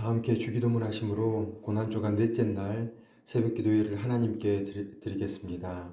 다 함께 주기도문 하심으로 고난주간 넷째 날 새벽 기도회를 하나님께 드리겠습니다.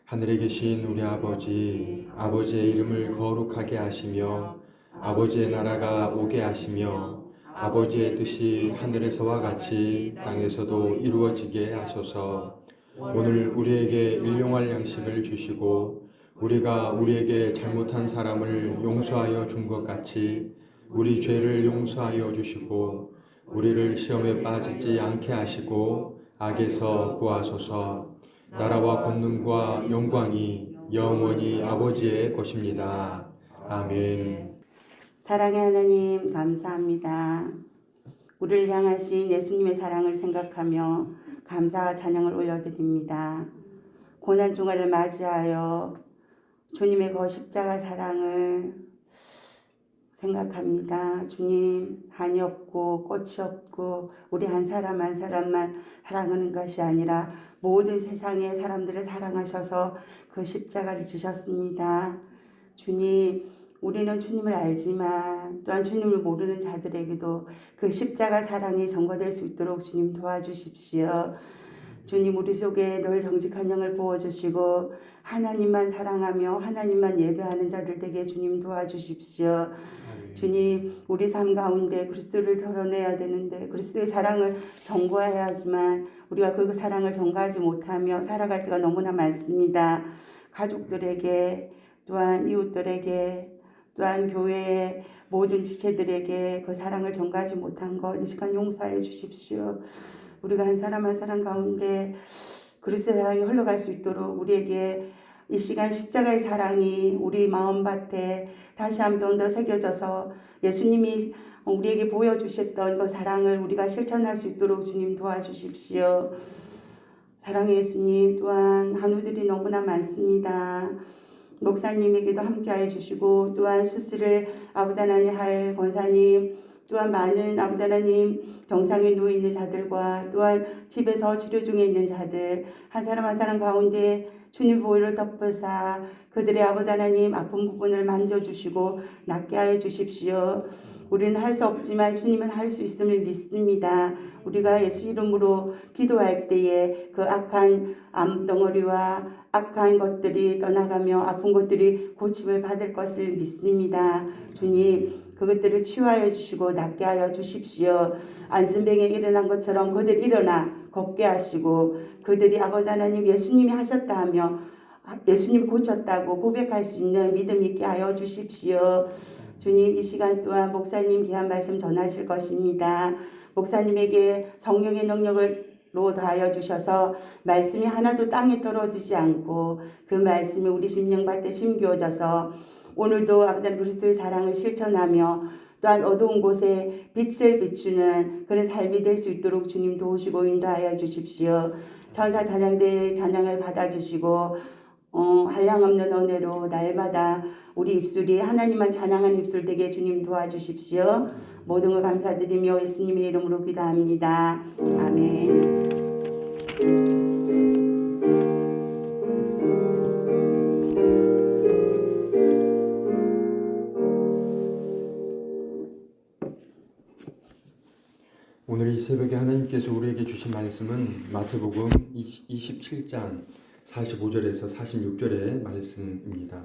하늘에 계신 우리 아버지, 아버지의 이름을 거룩하게 하시며 아버지의 나라가 오게 하시며 아버지의 뜻이 하늘에서와 같이 땅에서도 이루어지게 하소서. 오늘 우리에게 일용할 양식을 주시고 우리가 우리에게 잘못한 사람을 용서하여 준 것 같이 우리 죄를 용서하여 주시고 우리를 시험에 빠지지 않게 하시고 악에서 구하소서. 나라와 권능과 영광이 영원히 아버지의 것입니다. 아멘. 사랑의 하나님 감사합니다. 우리를 향하신 예수님의 사랑을 생각하며 감사와 찬양을 올려드립니다. 고난주간을 맞이하여 주님의 그 십자가 사랑을 생각합니다. 주님, 한이 없고 꽃이 없고 우리 한 사람 한 사람만 사랑하는 것이 아니라 모든 세상의 사람들을 사랑하셔서 그 십자가를 지셨습니다. 주님, 우리는 주님을 알지만 또한 주님을 모르는 자들에게도 그 십자가 사랑이 전거될 수 있도록 주님 도와주십시오. 주님, 우리 속에 늘 정직한 영을 부어주시고 하나님만 사랑하며 하나님만 예배하는 자들 되게 주님 도와주십시오. 주님, 우리 삶 가운데 그리스도를 드러내야 되는데 그리스도의 사랑을 전거해야 하지만 우리가 그 사랑을 전가하지 못하며 살아갈 때가 너무나 많습니다. 가족들에게 또한 이웃들에게 또한 교회의 모든 지체들에게 그 사랑을 전가하지 못한 것 이 시간 용서해 주십시오. 우리가 한 사람 한 사람 가운데 그리스도의 사랑이 흘러갈 수 있도록 우리에게 이 시간 십자가의 사랑이 우리 마음밭에 다시 한 번 더 새겨져서 예수님이 우리에게 보여주셨던 그 사랑을 우리가 실천할 수 있도록 주님 도와주십시오. 사랑의 예수님, 또한 한우들이 너무나 많습니다. 목사님에게도 함께하여 주시고 또한 수술을 아버지 하나님 할 권사님, 또한 많은 아버지 하나님 병상에 누워있는 자들과 또한 집에서 치료 중에 있는 자들 한 사람 한 사람 가운데 주님 보혈을 덮으사 그들의 아버지 하나님 아픈 부분을 만져주시고 낫게 하여 주십시오. 우리는 할 수 없지만 주님은 할 수 있음을 믿습니다. 우리가 예수 이름으로 기도할 때에 그 악한 암덩어리와 악한 것들이 떠나가며 아픈 것들이 고침을 받을 것을 믿습니다. 주님, 그것들을 치유하여 주시고 낫게 하여 주십시오. 안진병에 일어난 것처럼 그들 일어나 걷게 하시고 그들이 아버지 하나님 예수님이 하셨다 하며 예수님 고쳤다고 고백할 수 있는 믿음 있게 하여 주십시오. 주님, 이 시간 또한 목사님 귀한 말씀 전하실 것입니다. 목사님에게 성령의 능력으로 더하여 주셔서 말씀이 하나도 땅에 떨어지지 않고 그 말씀이 우리 심령밭에 심겨져서 오늘도 아버지 그리스도의 사랑을 실천하며 또한 어두운 곳에 빛을 비추는 그런 삶이 될 수 있도록 주님 도우시고 인도하여 주십시오. 천사 찬양대의 찬양을 받아주시고 한량없는 은혜로 날마다 우리 입술이 하나님만 찬양하는 입술 되게 주님 도와주십시오. 모든 걸 감사드리며 예수님의 이름으로 기도합니다. 아멘. 오늘 이 새벽에 하나님께서 우리에게 주신 말씀은 마태복음 27장 45절에서 46절의 말씀입니다.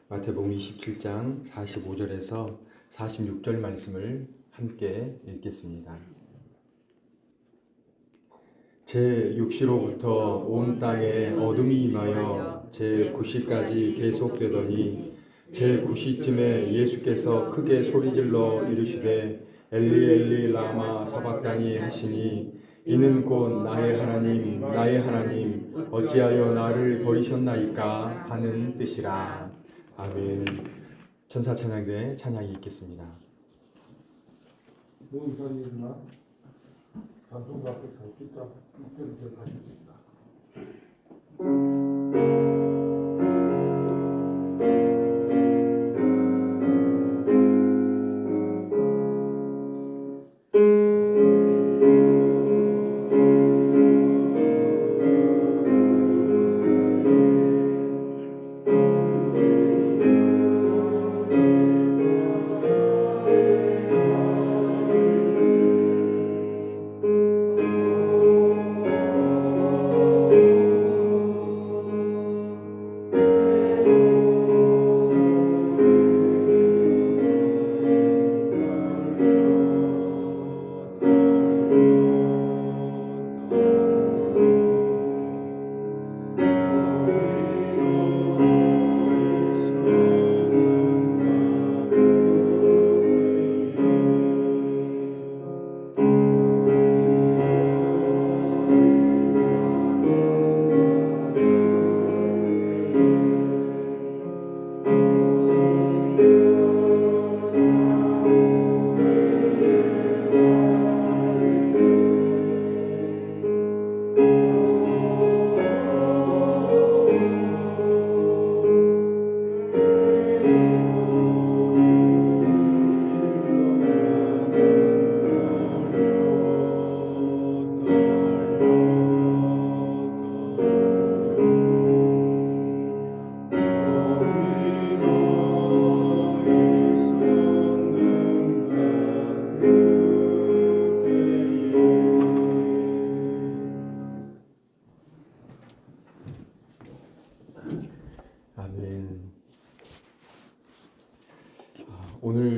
마태복음 27장 45절에서 46절 말씀을 함께 읽겠습니다. 제6시로부터 온 땅에 어둠이 임하여 제9시까지 계속되더니 제9시쯤에 예수께서 크게 소리질러 이르시되 엘리 엘리 라마 사박다니 하시니 이는 곧 나의 하나님 어찌하여 나를 버리셨나이까 하는 뜻이라. 아멘. 천사 찬양대 찬양이 있겠습니다. 모든 일어나 단통 밖에 갈기다 이때를 가십니다.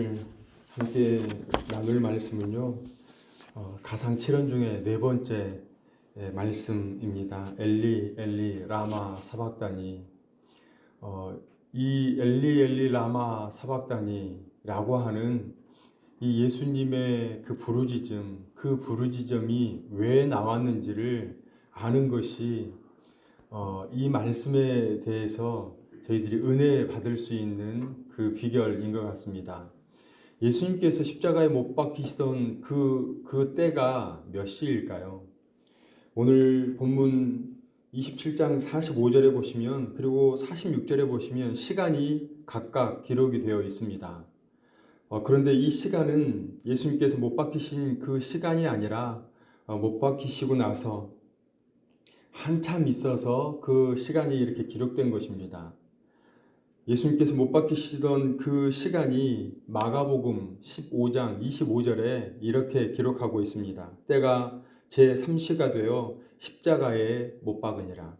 오늘 함께 나눌 말씀은요, 가상 7원 중에 네 번째 말씀입니다. 엘리 엘리 라마 사박다니. 이 엘리 엘리 라마 사박다니라고 하는 이 예수님의 그 부르짖음이 왜 나왔는지를 아는 것이 이 말씀에 대해서 저희들이 은혜 받을 수 있는 그 비결인 것 같습니다. 예수님께서 십자가에 못 박히시던 그 때가 몇 시일까요? 오늘 본문 27장 45절에 보시면, 그리고 46절에 보시면 시간이 각각 기록이 되어 있습니다. 그런데 이 시간은 예수님께서 못 박히신 그 시간이 아니라 못 박히시고 나서 한참 있어서 그 시간이 이렇게 기록된 것입니다. 예수님께서 못 박히시던 그 시간이 마가복음 15장 25절에 이렇게 기록하고 있습니다. 때가 제3시가 되어 십자가에 못 박으니라.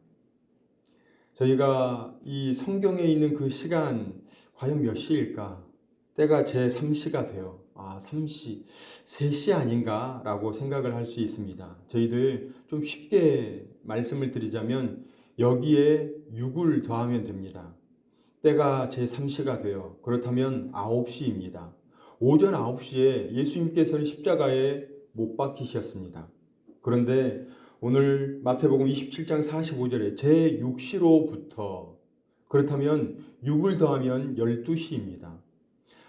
저희가 이 성경에 있는 그 시간 과연 몇 시일까? 때가 제3시가 되어 3시, 3시 아닌가? 라고 생각을 할 수 있습니다. 저희들 좀 쉽게 말씀을 드리자면 여기에 6을 더하면 됩니다. 때가 제3시가 되어 그렇다면 9시입니다. 오전 9시에 예수님께서는 십자가에 못 박히셨습니다. 그런데 오늘 마태복음 27장 45절에 제6시로부터, 그렇다면 6을 더하면 12시입니다.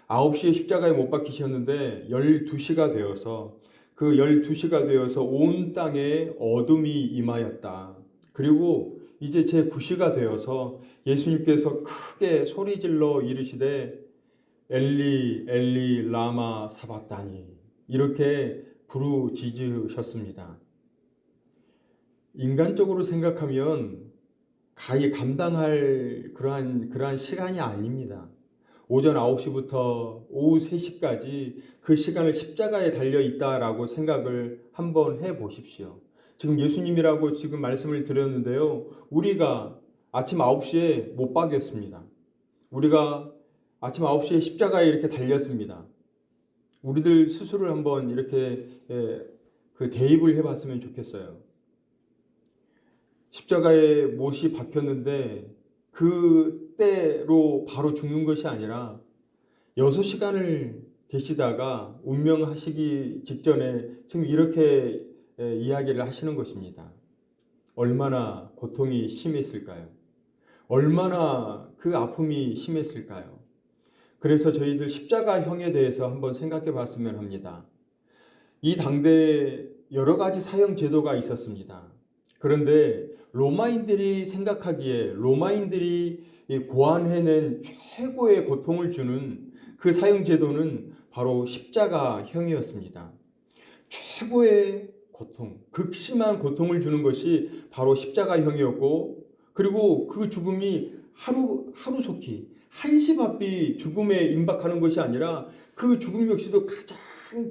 9시에 십자가에 못 박히셨는데 12시가 되어서 그 12시가 되어서 온 땅에 어둠이 임하였다. 그리고 이제 제9시가 되어서 예수님께서 크게 소리질러 이르시되 엘리 엘리 라마 사박다니 이렇게 부르짖으셨습니다. 인간적으로 생각하면 가히 감당할 그러한 시간이 아닙니다. 오전 9시부터 오후 3시까지 그 시간을 십자가에 달려 있다라고 생각을 한번 해 보십시오. 지금 예수님이라고 지금 말씀을 드렸는데요. 우리가 아침 9시에 못 박였습니다. 우리가 아침 9시에 십자가에 이렇게 달렸습니다. 우리들 스스로를 한번 이렇게 그 대입을 해봤으면 좋겠어요. 십자가에 못이 박혔는데 그때로 바로 죽는 것이 아니라 6시간을 계시다가 운명하시기 직전에 지금 이렇게 이야기를 하시는 것입니다. 얼마나 고통이 심했을까요? 얼마나 그 아픔이 심했을까요? 그래서 저희들 십자가형에 대해서 한번 생각해 봤으면 합니다. 이 당대에 여러 가지 사형 제도가 있었습니다. 그런데 로마인들이 생각하기에 로마인들이 고안해낸 최고의 고통을 주는 그 사형 제도는 바로 십자가형이었습니다. 최고의 고통, 극심한 고통을 주는 것이 바로 십자가형이었고, 그리고 그 죽음이 하루속히 한시바삐 죽음에 임박하는 것이 아니라 그 죽음 역시도 가장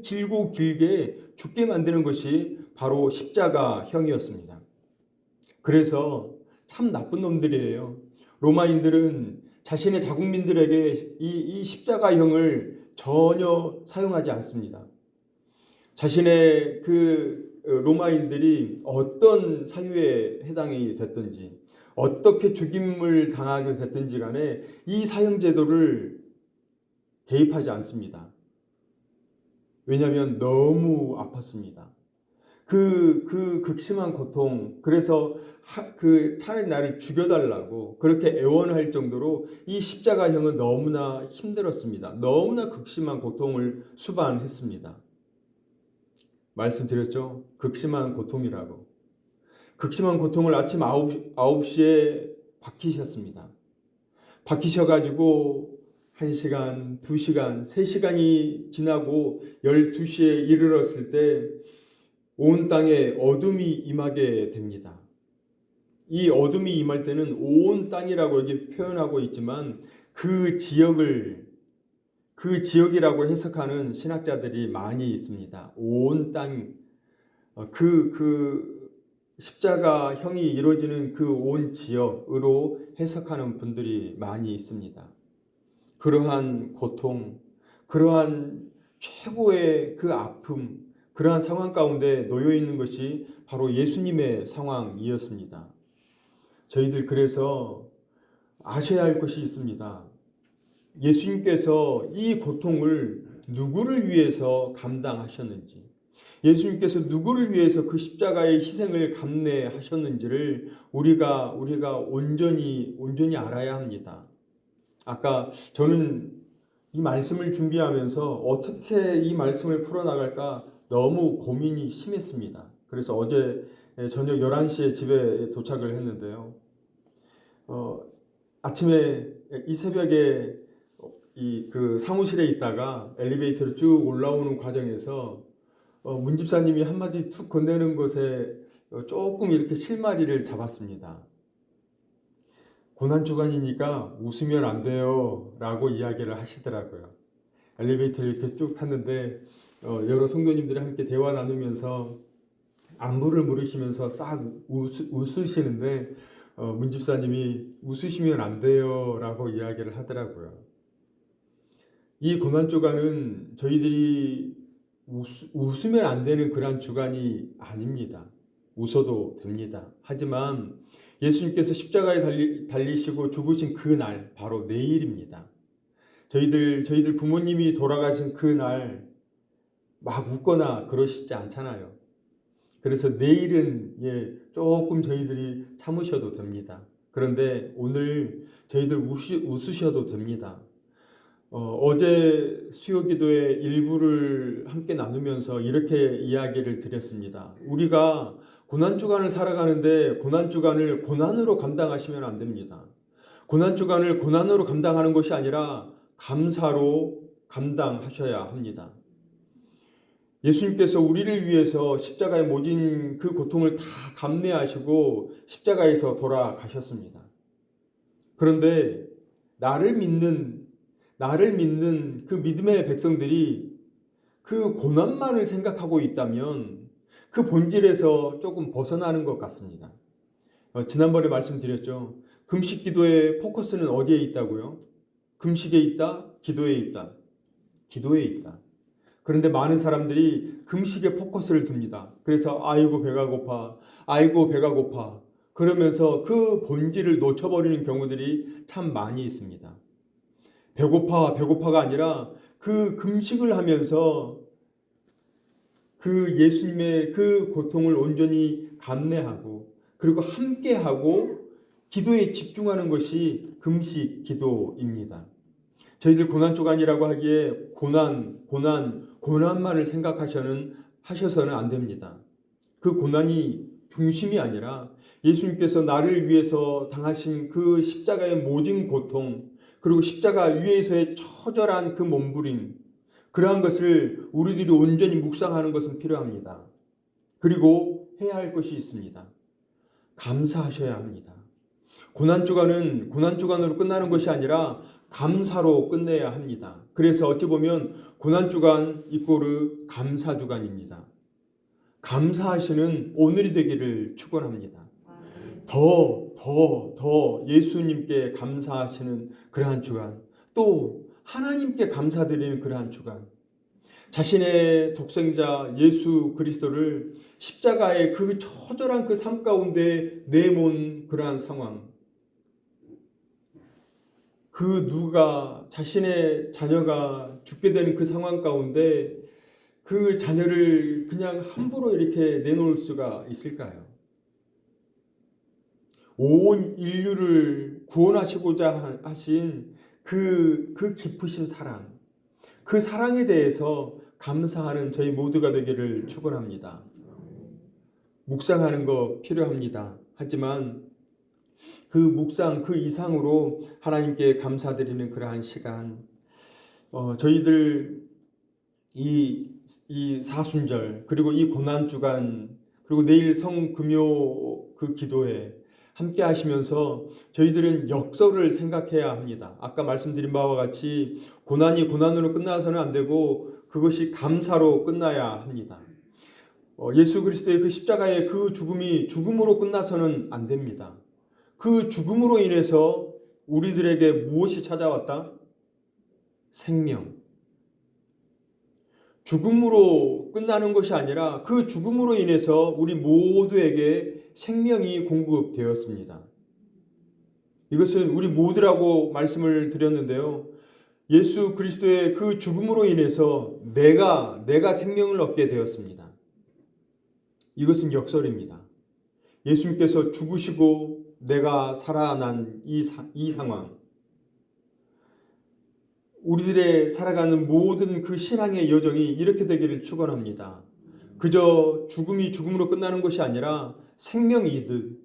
길고 길게 죽게 만드는 것이 바로 십자가형이었습니다. 그래서 참 나쁜 놈들이에요. 로마인들은 자신의 자국민들에게 이 십자가형을 전혀 사용하지 않습니다. 자신의 그 로마인들이 어떤 사유에 해당이 됐든지 어떻게 죽임을 당하게 됐든지 간에 이 사형제도를 개입하지 않습니다. 왜냐하면 너무 아팠습니다. 그 극심한 고통, 그래서 차라리 나를 죽여달라고 그렇게 애원할 정도로 이 십자가형은 너무나 힘들었습니다. 너무나 극심한 고통을 수반했습니다. 말씀드렸죠? 극심한 고통이라고. 극심한 고통을 아침 9시에 박히셨습니다. 박히셔가지고 1시간, 2시간, 3시간이 지나고 12시에 이르렀을 때 온 땅에 어둠이 임하게 됩니다. 이 어둠이 임할 때는 온 땅이라고 여기 표현하고 있지만 그 지역이라고 해석하는 신학자들이 많이 있습니다. 온 땅, 십자가형이 이루어지는 그 온 지역으로 해석하는 분들이 많이 있습니다. 그러한 고통, 그러한 최고의 그 아픔, 그러한 상황 가운데 놓여 있는 것이 바로 예수님의 상황이었습니다. 저희들 그래서 아셔야 할 것이 있습니다. 예수님께서 이 고통을 누구를 위해서 감당하셨는지, 예수님께서 누구를 위해서 그 십자가의 희생을 감내하셨는지를 우리가 온전히 알아야 합니다. 아까 저는 이 말씀을 준비하면서 어떻게 이 말씀을 풀어나갈까 너무 고민이 심했습니다. 그래서 어제 저녁 11시에 집에 도착을 했는데요. 아침에 이 새벽에 그 사무실에 있다가 엘리베이터로 쭉 올라오는 과정에서 문 집사님이 한마디 툭 건네는 것에 조금 이렇게 실마리를 잡았습니다. 고난주간이니까 웃으면 안 돼요 라고 이야기를 하시더라고요. 엘리베이터를 이렇게 쭉 탔는데 여러 성도님들이 함께 대화 나누면서 안부를 물으시면서 싹 웃으시는데 문 집사님이 웃으시면 안 돼요 라고 이야기를 하더라고요. 이 고난주간은 저희들이 웃으면 안 되는 그러한 주간이 아닙니다. 웃어도 됩니다. 하지만 예수님께서 십자가에 달리시고 죽으신 그 날, 바로 내일입니다. 저희들 부모님이 돌아가신 그 날 막 웃거나 그러시지 않잖아요. 그래서 내일은 조금 저희들이 참으셔도 됩니다. 그런데 오늘 저희들 웃으셔도 됩니다. 어제 수요기도의 일부를 함께 나누면서 이렇게 이야기를 드렸습니다. 우리가 고난주간을 살아가는데 고난주간을 고난으로 감당하시면 안 됩니다. 고난주간을 고난으로 감당하는 것이 아니라 감사로 감당하셔야 합니다. 예수님께서 우리를 위해서 십자가에 모진 그 고통을 다 감내하시고 십자가에서 돌아가셨습니다. 그런데 나를 믿는 그 믿음의 백성들이 그 고난만을 생각하고 있다면 그 본질에서 조금 벗어나는 것 같습니다. 지난번에 말씀드렸죠. 금식 기도의 포커스는 어디에 있다고요? 금식에 있다? 기도에 있다. 기도에 있다. 그런데 많은 사람들이 금식에 포커스를 둡니다. 그래서 아이고 배가 고파 그러면서 그 본질을 놓쳐버리는 경우들이 참 많이 있습니다. 배고파가 아니라 그 금식을 하면서 그 예수님의 그 고통을 온전히 감내하고 그리고 함께하고 기도에 집중하는 것이 금식 기도입니다. 저희들 고난주간이라고 하기에 고난만을 하셔서는 안 됩니다. 그 고난이 중심이 아니라 예수님께서 나를 위해서 당하신 그 십자가의 모진 고통, 그리고 십자가 위에서의 처절한 그 몸부림, 그러한 것을 우리들이 온전히 묵상하는 것은 필요합니다. 그리고 해야 할 것이 있습니다. 감사하셔야 합니다. 고난주간은 고난주간으로 끝나는 것이 아니라 감사로 끝내야 합니다. 그래서 어찌 보면 고난주간 이꼬르 감사주간입니다. 감사하시는 오늘이 되기를 축원합니다. 더 예수님께 감사하시는 그러한 주간, 또 하나님께 감사드리는 그러한 주간, 자신의 독생자 예수 그리스도를 십자가의 그 처절한 그 삶 가운데 내몬 그러한 상황, 그 누가 자신의 자녀가 죽게 되는 그 상황 가운데 그 자녀를 그냥 함부로 이렇게 내놓을 수가 있을까요? 온 인류를 구원하시고자 하신 그 깊으신 사랑, 그 사랑에 대해서 감사하는 저희 모두가 되기를 축원합니다. 묵상하는 거 필요합니다. 하지만 그 묵상 그 이상으로 하나님께 감사드리는 그러한 시간, 저희들 이 사순절 그리고 이 고난주간 그리고 내일 성금요 그 기도회 함께 하시면서 저희들은 역설을 생각해야 합니다. 아까 말씀드린 바와 같이 고난이 고난으로 끝나서는 안 되고 그것이 감사로 끝나야 합니다. 예수 그리스도의 그 십자가의 그 죽음이 죽음으로 끝나서는 안 됩니다. 그 죽음으로 인해서 우리들에게 무엇이 찾아왔다? 생명. 죽음으로 끝나는 것이 아니라 그 죽음으로 인해서 우리 모두에게 생명이 공급되었습니다. 이것은 우리 모두라고 말씀을 드렸는데요. 예수 그리스도의 그 죽음으로 인해서 내가 생명을 얻게 되었습니다. 이것은 역설입니다. 예수님께서 죽으시고 내가 살아난 이 상황, 우리들의 살아가는 모든 그 신앙의 여정이 이렇게 되기를 축원합니다. 그저 죽음이 죽음으로 끝나는 것이 아니라 생명이듯,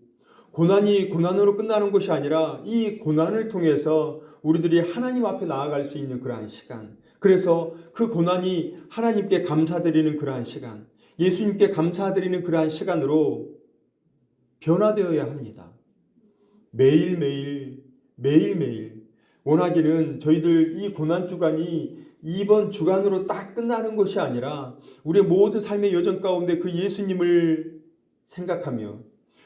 고난이 고난으로 끝나는 것이 아니라 이 고난을 통해서 우리들이 하나님 앞에 나아갈 수 있는 그러한 시간, 그래서 그 고난이 하나님께 감사드리는 그러한 시간, 예수님께 감사드리는 그러한 시간으로 변화되어야 합니다. 매일매일 원하기는 저희들 이 고난주간이 이번 주간으로 딱 끝나는 것이 아니라 우리의 모든 삶의 여정 가운데 그 예수님을 생각하며,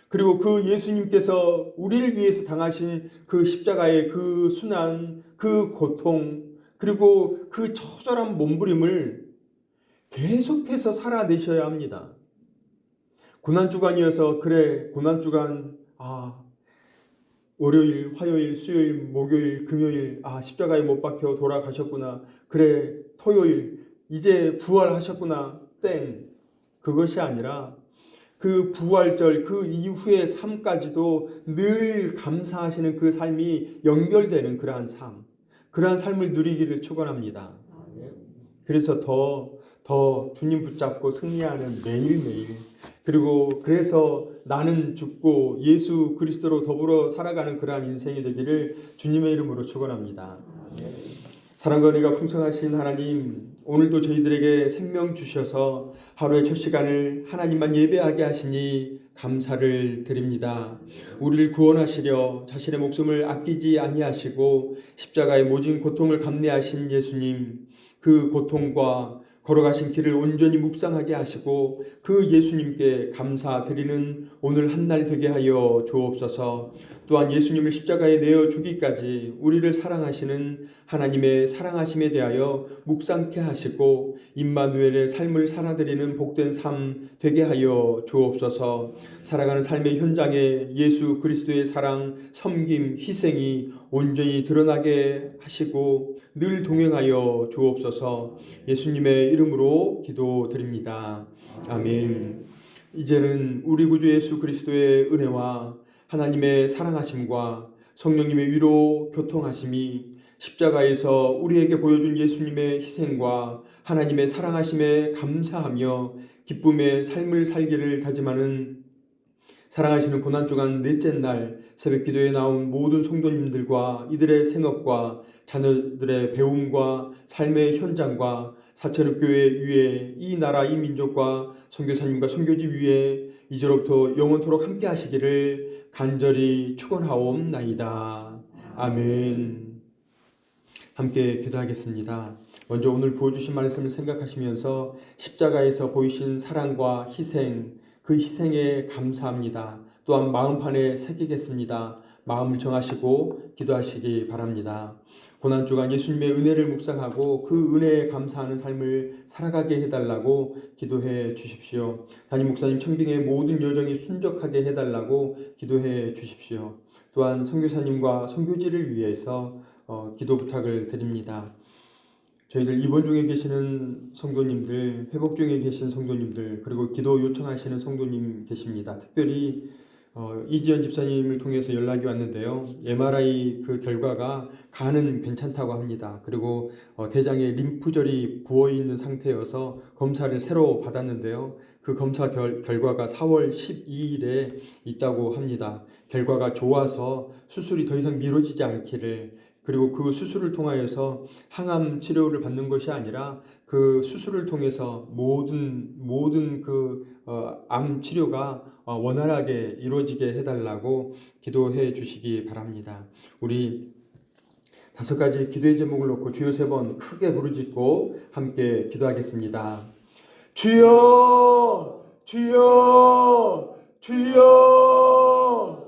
그리고 그 예수님께서 우리를 위해서 당하신 그 십자가의 그 순환, 그 고통, 그리고 그 처절한 몸부림을 계속해서 살아내셔야 합니다. 고난주간이어서 그래, 고난주간, 월요일, 화요일, 수요일, 목요일, 금요일, 십자가에 못 박혀 돌아가셨구나. 그래, 토요일, 이제 부활하셨구나. 땡. 그것이 아니라 그 부활절, 그 이후의 삶까지도 늘 감사하시는 그 삶이 연결되는 그러한 삶, 그러한 삶을 누리기를 축원합니다. 그래서 더 주님 붙잡고 승리하는 매일매일, 그리고 그래서 나는 죽고 예수 그리스도로 더불어 살아가는 그러한 인생이 되기를 주님의 이름으로 축원합니다. 사랑과 은혜가 풍성하신 하나님, 오늘도 저희들에게 생명 주셔서 하루의 첫 시간을 하나님만 예배하게 하시니 감사를 드립니다. 우리를 구원하시려 자신의 목숨을 아끼지 아니하시고 십자가의 모진 고통을 감내하신 예수님, 그 고통과 걸어가신 길을 온전히 묵상하게 하시고 그 예수님께 감사드리는 오늘 한날 되게 하여 주옵소서. 또한 예수님을 십자가에 내어 주기까지 우리를 사랑하시는 하나님의 사랑하심에 대하여 묵상케 하시고 임마누엘의 삶을 살아드리는 복된 삶 되게 하여 주옵소서. 살아가는 삶의 현장에 예수 그리스도의 사랑, 섬김, 희생이 온전히 드러나게 하시고 늘 동행하여 주옵소서. 예수님의 이름으로 기도드립니다. 아멘. 이제는 우리 구주 예수 그리스도의 은혜와 하나님의 사랑하심과 성령님의 위로 교통하심이 십자가에서 우리에게 보여준 예수님의 희생과 하나님의 사랑하심에 감사하며 기쁨의 삶을 살기를 다짐하는 사랑하시는 고난주간 넷째 날 새벽 기도에 나온 모든 성도님들과 이들의 생업과 자녀들의 배움과 삶의 현장과 사천읍교회 위에 이 나라 이 민족과 선교사님과 선교지 위에 이제로부터 영원토록 함께 하시기를 간절히 축원하옵나이다. 아멘. 함께 기도하겠습니다. 먼저 오늘 보여주신 말씀을 생각하시면서 십자가에서 보이신 사랑과 희생, 그 희생에 감사합니다. 또한 마음판에 새기겠습니다. 마음을 정하시고 기도하시기 바랍니다. 고난주간 예수님의 은혜를 묵상하고 그 은혜에 감사하는 삶을 살아가게 해달라고 기도해 주십시오. 담임 목사님 청빙의 모든 여정이 순적하게 해달라고 기도해 주십시오. 또한 선교사님과 선교지를 위해서 기도 부탁을 드립니다. 저희들 입원 중에 계시는 성도님들, 회복 중에 계신 성도님들, 그리고 기도 요청하시는 성도님 계십니다. 특별히 이지연 집사님을 통해서 연락이 왔는데요. MRI 그 결과가 간은 괜찮다고 합니다. 그리고 대장에 림프절이 부어있는 상태여서 검사를 새로 받았는데요. 그 검사 결과가 4월 12일에 있다고 합니다. 결과가 좋아서 수술이 더 이상 미뤄지지 않기를, 그리고 그 수술을 통하여서 항암 치료를 받는 것이 아니라 그 수술을 통해서 모든 그 암 치료가 원활하게 이루어지게 해달라고 기도해 주시기 바랍니다. 우리 5가지 기도의 제목을 놓고 주여 3번 크게 부르짖고 함께 기도하겠습니다. 주여, 주여, 주여.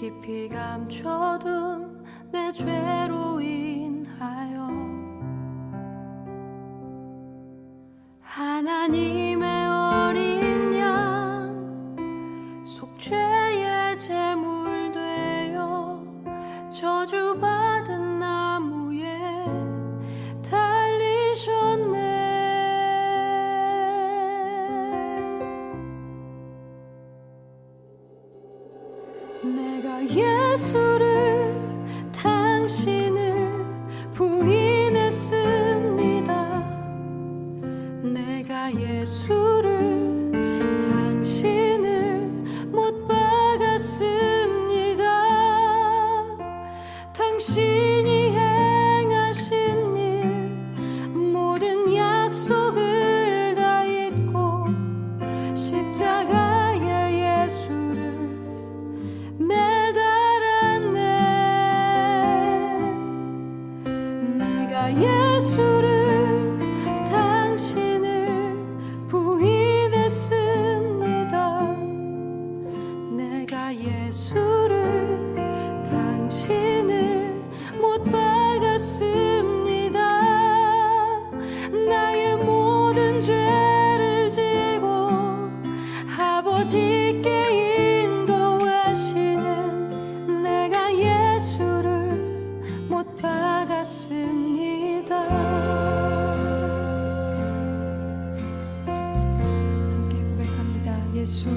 깊이 감춰둔 내 죄로 인하여 하나님의 어린 양 속죄의 제물 되어 저주받은 나무에 달리셨네. 내가 예수를 당신을 부인했습니다. 내가 예수를 당신을 못 박았습니다. 당신이 행하신 일 모든 약속을 다 잊고 십자가에 예수를 매달았네. 내가 예수를 당신을 부인했습니다. 내가 예수를 당신을 못 박았습니다. 나의 모든 죄를 지고 아버지께 인도하시는 내가 예수를 못 박았습니다. 함께 고백합니다. 예수